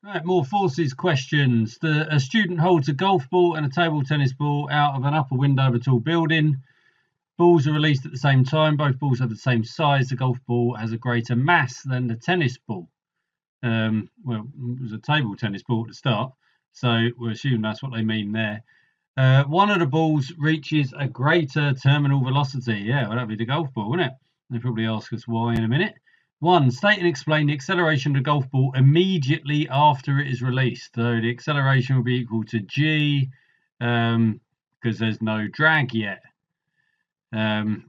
Right, more forces questions. A student holds a golf ball and a table tennis ball out of an upper window of a tall building. Balls are released at the same time. Both balls are the same size. The golf ball has a greater mass than the tennis ball. Well, it was a table tennis ball at the start, so we'll assume that's what they mean there. One of the balls reaches a greater terminal velocity. Yeah, well, that'd be the golf ball, wouldn't it? They'll probably ask us why in a minute. 1. State and explain the acceleration of the golf ball immediately after it is released. So the acceleration will be equal to g, because there's no drag yet. By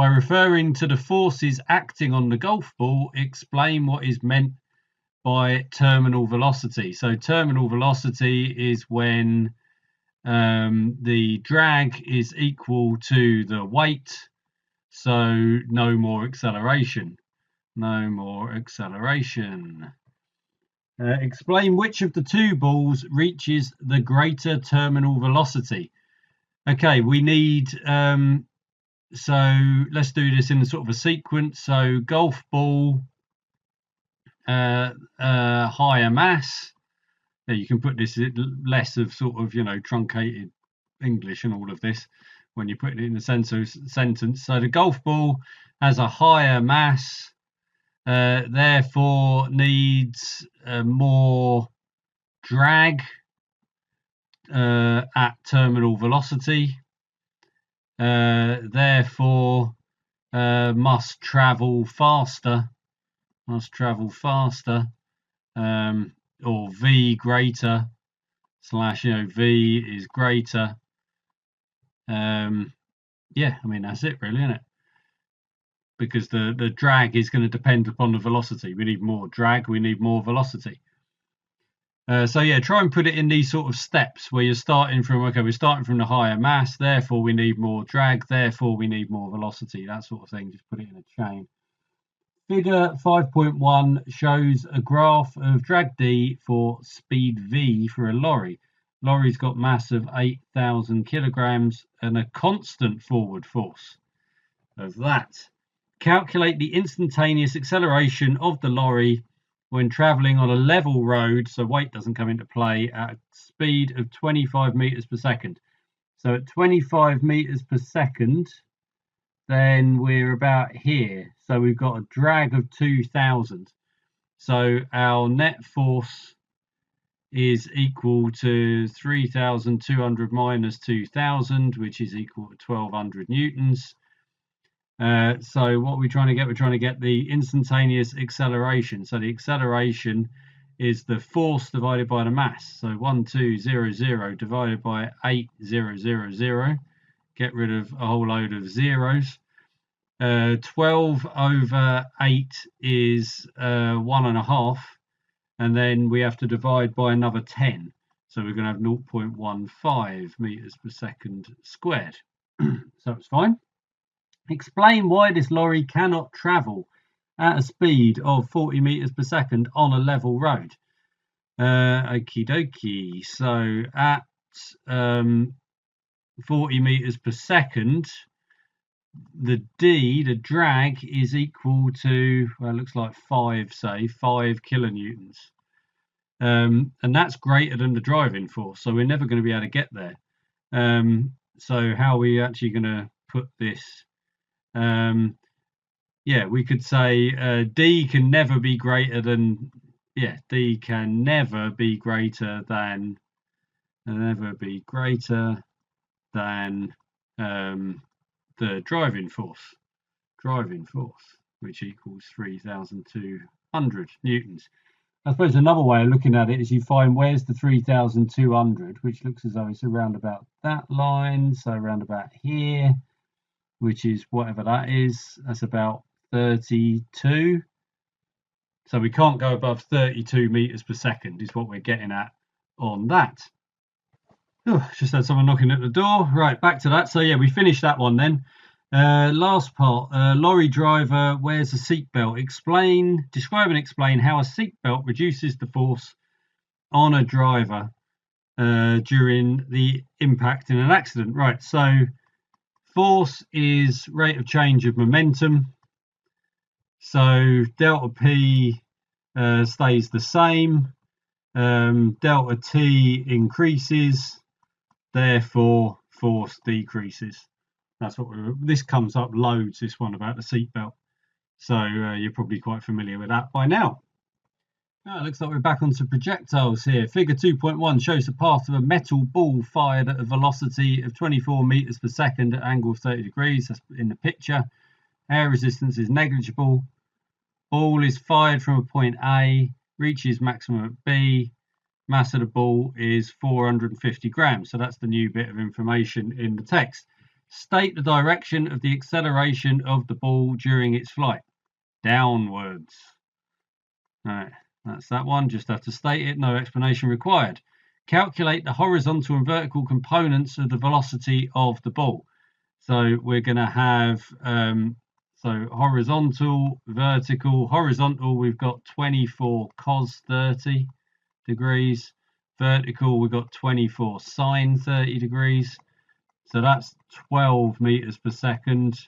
referring to the forces acting on the golf ball, explain what is meant by terminal velocity. So terminal velocity is when the drag is equal to the weight, so no more acceleration. No more acceleration. Explain which of the two balls reaches the greater terminal velocity. Okay, we need, so let's do this in sort of a sequence. So golf ball, higher mass. You can put this less of sort of, truncated English and all of this when you put it in a sentence. So the golf ball has a higher mass, therefore needs more drag at terminal velocity, therefore must travel faster, or v greater slash, v is greater. Yeah, I mean, that's it really, isn't it? Because the drag is going to depend upon the velocity. We need more drag, we need more velocity. So yeah, try and put it in these sort of steps where you're starting from, okay, we're starting from the higher mass, therefore we need more drag, therefore we need more velocity, that sort of thing. Just put it in a chain. Figure 5.1 shows a graph of drag D for speed V for a lorry. Lorry's got mass of 8,000 kilograms and a constant forward force of that. Calculate the instantaneous acceleration of the lorry when traveling on a level road, so weight doesn't come into play, at a speed of 25 meters per second. So at 25 meters per second, then we're about here. So we've got a drag of 2,000. So our net force is equal to 3,200 minus 2,000, which is equal to 1,200 newtons. So what we're trying to get, we're trying to get the instantaneous acceleration. So the acceleration is the force divided by the mass. So 1,200 divided by 8,000. Get rid of a whole load of zeros. 12 over 8 is 1.5, and then we have to divide by another 10. So we're going to have 0.15 meters per second squared. So it's fine. Explain why this lorry cannot travel at a speed of 40 meters per second on a level road. Okie dokie. So at 40 meters per second, the drag is equal to, well, it looks like 5 kilonewtons. And that's greater than the driving force, so we're never going to be able to get there. So how are we actually going to put this? Yeah, we could say D can never be greater than, D can never be greater than, the driving force, which equals 3,200 newtons. I suppose another way of looking at it is you find where's the 3,200, which looks as though it's around about that line, so around about here, which is whatever that is. That's about 32. So we can't go above 32 meters per second is what we're getting at on that. Oh, just had someone knocking at the door. Right, back to that. So yeah, we finished that one then. Last part, lorry driver wears a seatbelt. Describe and explain how a seatbelt reduces the force on a driver during the impact in an accident. Right, so force is rate of change of momentum. So delta P stays the same. Delta T increases, therefore force decreases. That's what this comes up loads, this one about the seatbelt. So you're probably quite familiar with that by now. Looks like we're back onto projectiles here. Figure 2.1 shows the path of a metal ball fired at a velocity of 24 meters per second at an angle of 30 degrees. That's in the picture. Air resistance is negligible. Ball is fired from a point A, reaches maximum at B. Mass of the ball is 450 grams. So that's the new bit of information in the text. State the direction of the acceleration of the ball during its flight. Downwards. All right, that's that one. Just have to state it. No explanation required. Calculate the horizontal and vertical components of the velocity of the ball. So we're going to have so horizontal, vertical. Horizontal, we've got 24 cos 30 degrees. Vertical, we've got 24 sine 30 degrees. So that's 12 meters per second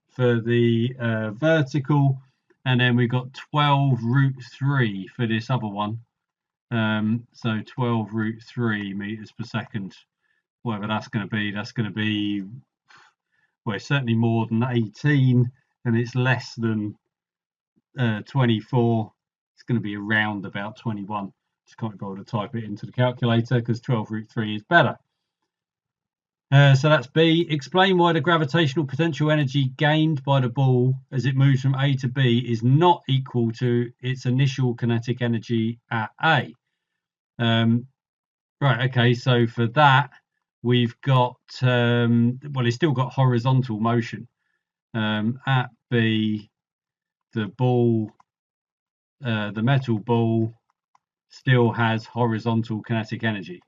for the vertical. And then we've got 12 root 3 for this other one. So 12 root 3 meters per second, whatever that's going to be, well, it's certainly more than 18, and it's less than 24. It's going to be around about 21. Just can't bother to type it into the calculator because 12 root 3 is better. So that's B. Explain why the gravitational potential energy gained by the ball as it moves from A to B is not equal to its initial kinetic energy at A. Right, okay, so for that, we've got, well, it's still got horizontal motion. At B, the ball, the metal ball still has horizontal kinetic energy.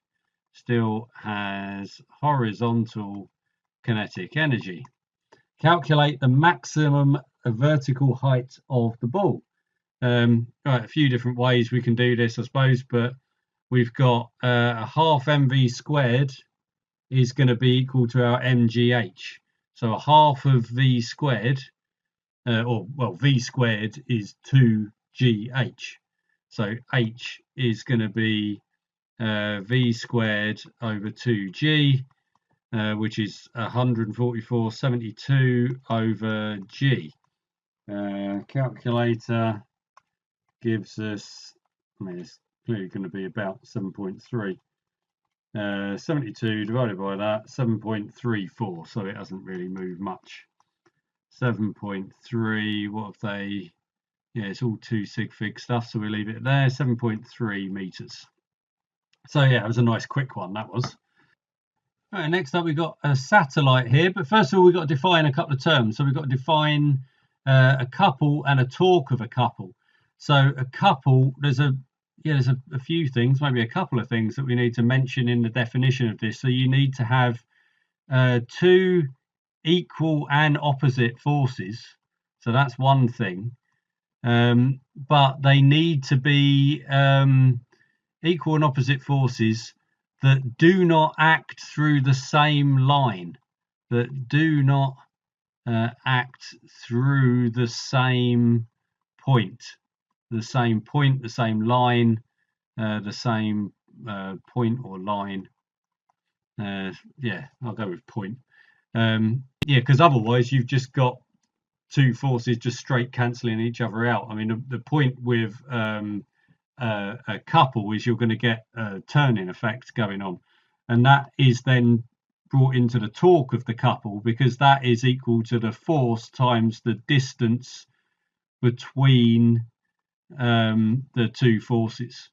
Still has horizontal kinetic energy. Calculate the maximum vertical height of the ball. Right, a few different ways we can do this, I suppose, but we've got a half mv squared is going to be equal to our mgh. So a half of v squared, v squared is 2gh. So h is going to be v squared over 2g, which is 144.72 over g. Calculator gives us, I mean, it's clearly going to be about 7.3. 72 divided by that, 7.34, so it hasn't really moved much. 7.3, what have they, yeah, it's all 2 sig fig stuff, so we leave it there. 7.3 meters. So yeah, it was a nice quick one, that was. All right, next up we've got a satellite here, but first of all we've got to define a couple of terms. So we've got to define a couple and a torque of a couple. So a couple, there's a few things, maybe a couple of things that we need to mention in the definition of this. So you need to have two equal and opposite forces. So that's one thing. But they need to be equal and opposite forces that do not act through the same line, that do not act through the same point, the same line, the same point or line. Yeah, I'll go with point. Yeah, because otherwise you've just got two forces just straight cancelling each other out. I mean, the point with a couple is you're going to get a turning effect going on, and that is then brought into the torque of the couple because that is equal to the force times the distance between the two forces.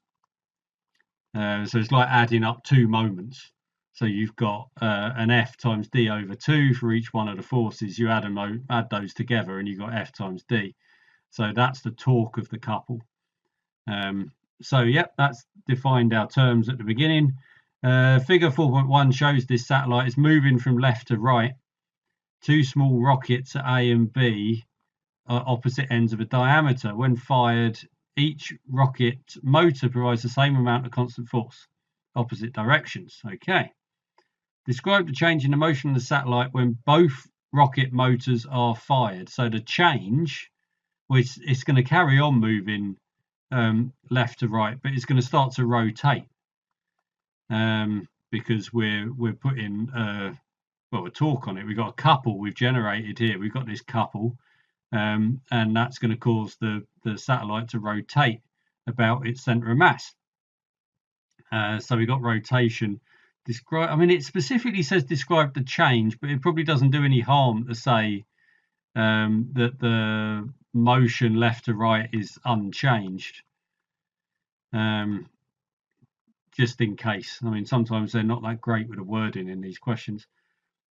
So it's like adding up two moments. So you've got an F times D over 2 for each one of the forces. You add those together and you've got F times D. So that's the torque of the couple. So yep, that's defined our terms at the beginning. Figure 4.1 shows this satellite is moving from left to right. Two small rockets at A and B are opposite ends of a diameter. When fired, each rocket motor provides the same amount of constant force, opposite directions. Okay. Describe the change in the motion of the satellite when both rocket motors are fired. So the change, which it's going to carry on moving left to right, but it's going to start to rotate because we're putting a torque on it. We've got a couple we've generated here. We've got this couple, and that's going to cause the satellite to rotate about its center of mass. So we've got rotation. I mean, it specifically says describe the change, but it probably doesn't do any harm to say that the motion left to right is unchanged, just in case. I mean, sometimes they're not that great with the wording in these questions.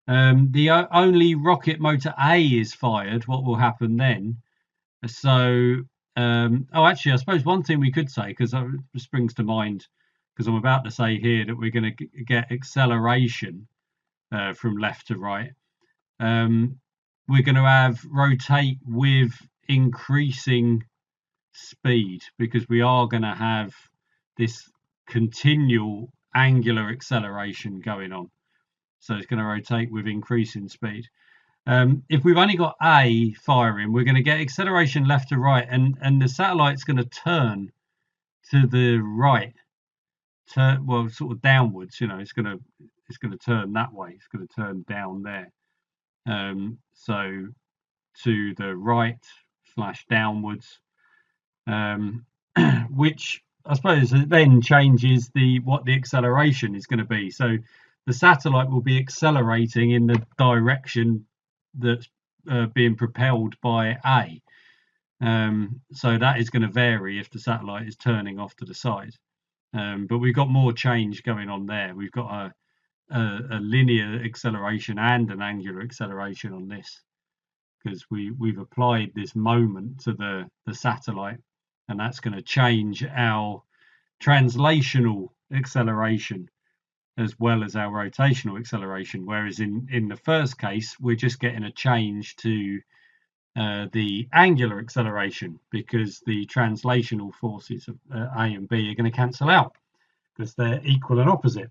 The only rocket motor A is fired. What will happen then? So, actually, I suppose one thing we could say, because it springs to mind, because I'm about to say here that we're going to get acceleration from left to right. We're going to have rotate with increasing speed, because we are going to have this continual angular acceleration going on. So it's going to rotate with increasing speed. If we've only got A firing, we're going to get acceleration left to right, and the satellite's going to turn to the right, well, sort of downwards. You know, it's going to turn that way. It's going to turn down there. So to the right / downwards, which I suppose then changes what the acceleration is going to be. So the satellite will be accelerating in the direction that's being propelled by A. So that is going to vary if the satellite is turning off to the side. But we've got more change going on there. We've got a linear acceleration and an angular acceleration on this, because we've applied this moment to the satellite, and that's going to change our translational acceleration as well as our rotational acceleration. Whereas in the first case, we're just getting a change to the angular acceleration, because the translational forces of A and B are going to cancel out because they're equal and opposite.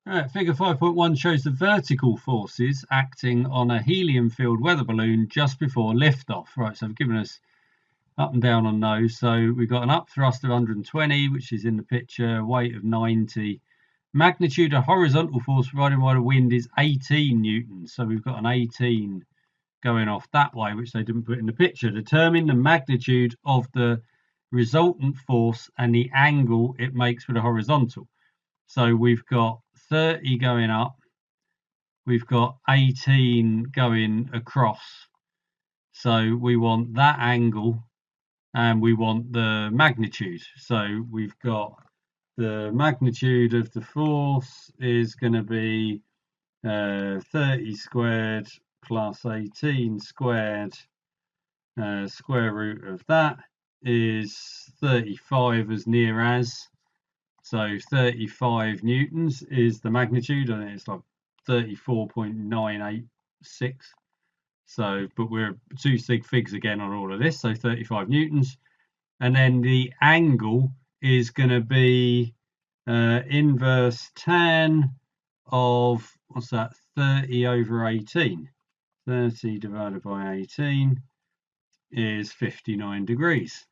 All right, figure 5.1 shows the vertical forces acting on a helium-filled weather balloon just before liftoff. Right, so I've given us up and down on those. So we've got an up thrust of 120, which is in the picture, weight of 90. Magnitude of horizontal force provided by the wind is 18 newtons. So we've got an 18 going off that way, which they didn't put in the picture. Determine the magnitude of the resultant force and the angle it makes with the horizontal. So we've got 30 going up, we've got 18 going across. So we want that angle and we want the magnitude. So we've got the magnitude of the force is going to be 30 squared plus 18 squared. Square root of that is 35 as near as. So 35 newtons is the magnitude, and it's like 34.986. So, but we're two sig figs again on all of this, so 35 newtons. And then the angle is going to be inverse tan of, what's that, 30 over 18. 30 divided by 18 is 59 degrees.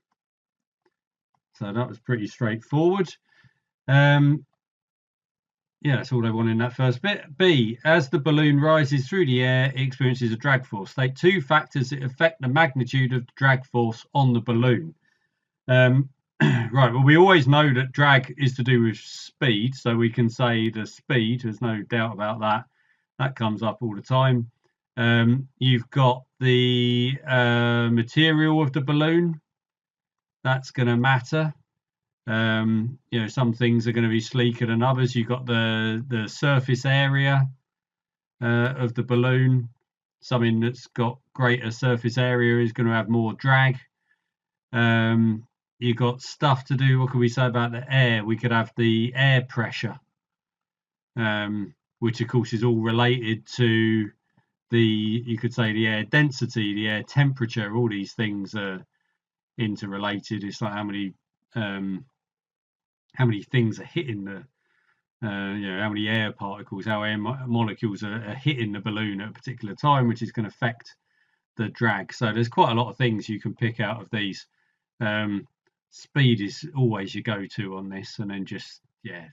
So that was pretty straightforward. Yeah, that's all I want in that first bit. B, as the balloon rises through the air, it experiences a drag force. State two factors that affect the magnitude of the drag force on the balloon. Right, well, we always know that drag is to do with speed, so we can say the speed, there's no doubt about that. That comes up all the time. You've got the material of the balloon. That's going to matter. You know, some things are going to be sleeker than others. You've got the surface area of the balloon. Something that's got greater surface area is going to have more drag. You've got stuff to do. What can we say about the air? We could have the air pressure, which of course is all related to you could say the air density, the air temperature. All these things are interrelated. It's like how many things are hitting the, you know, how many air particles, how air molecules are hitting the balloon at a particular time, which is going to affect the drag. So there's quite a lot of things you can pick out of these. speed is always your go-to on this, and then just, yeah,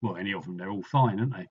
well, any of them, they're all fine, aren't they?